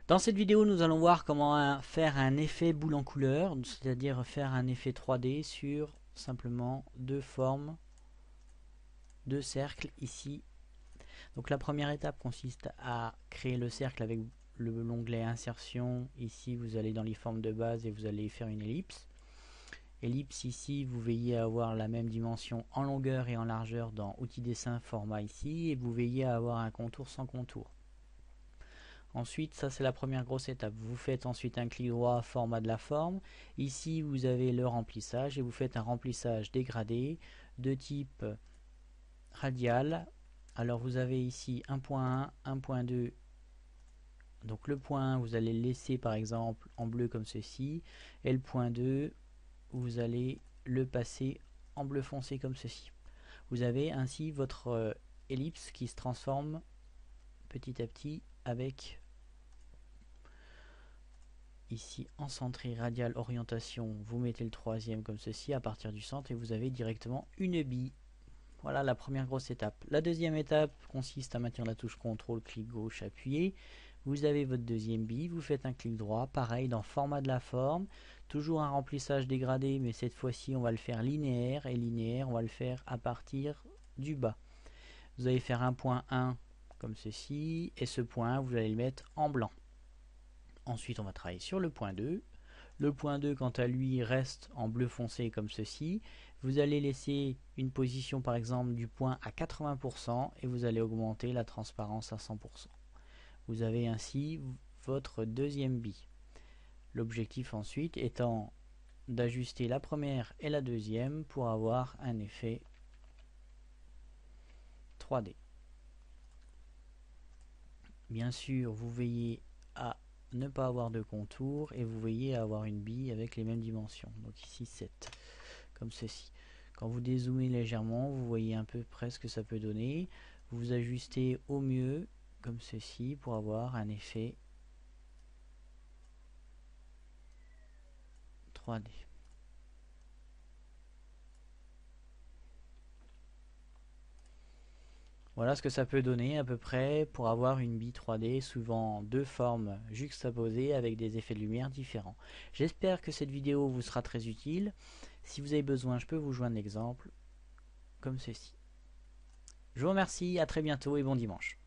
Dans cette vidéo, nous allons voir comment faire un effet boule en couleur, c'est-à-dire faire un effet 3D sur simplement deux formes, deux cercles ici. Donc la première étape consiste à créer le cercle avec l'onglet insertion. Ici, vous allez dans les formes de base et vous allez faire une ellipse. Ellipse ici, vous veillez à avoir la même dimension en longueur et en largeur dans outils dessin format ici, et vous veillez à avoir un contour sans contour. Ensuite, ça c'est la première grosse étape. Vous faites ensuite un clic droit, format de la forme. Ici, vous avez le remplissage et vous faites un remplissage dégradé de type radial. Alors vous avez ici 1.1, 1.2. Donc le point 1, vous allez le laisser par exemple en bleu comme ceci. Et le point 2, vous allez le passer en bleu foncé comme ceci. Vous avez ainsi votre ellipse qui se transforme petit à petit avec ici en centré radial orientation, vous mettez le troisième comme ceci à partir du centre et vous avez directement une bille. Voilà la première grosse étape. La deuxième étape consiste à maintenir la touche CTRL, clic gauche, appuyé. Vous avez votre deuxième bille, vous faites un clic droit, pareil dans format de la forme, toujours un remplissage dégradé, mais cette fois-ci on va le faire linéaire, et linéaire on va le faire à partir du bas. Vous allez faire un point 1 comme ceci, et ce point 1 vous allez le mettre en blanc. Ensuite, on va travailler sur le point 2. Le point 2, quant à lui, reste en bleu foncé comme ceci. Vous allez laisser une position, par exemple, du point à 80% et vous allez augmenter la transparence à 100%. Vous avez ainsi votre deuxième bille. L'objectif ensuite étant d'ajuster la première et la deuxième pour avoir un effet 3D. Bien sûr, vous veillez à ne pas avoir de contour et vous veillez à avoir une bille avec les mêmes dimensions. Donc ici 7, comme ceci. Quand vous dézoomez légèrement, vous voyez un peu près ce que ça peut donner. Vous ajustez au mieux comme ceci pour avoir un effet 3D. Voilà ce que ça peut donner à peu près pour avoir une bille 3D souvent deux formes juxtaposées avec des effets de lumière différents. J'espère que cette vidéo vous sera très utile. Si vous avez besoin, je peux vous joindre l'exemple comme ceci. Je vous remercie, à très bientôt et bon dimanche.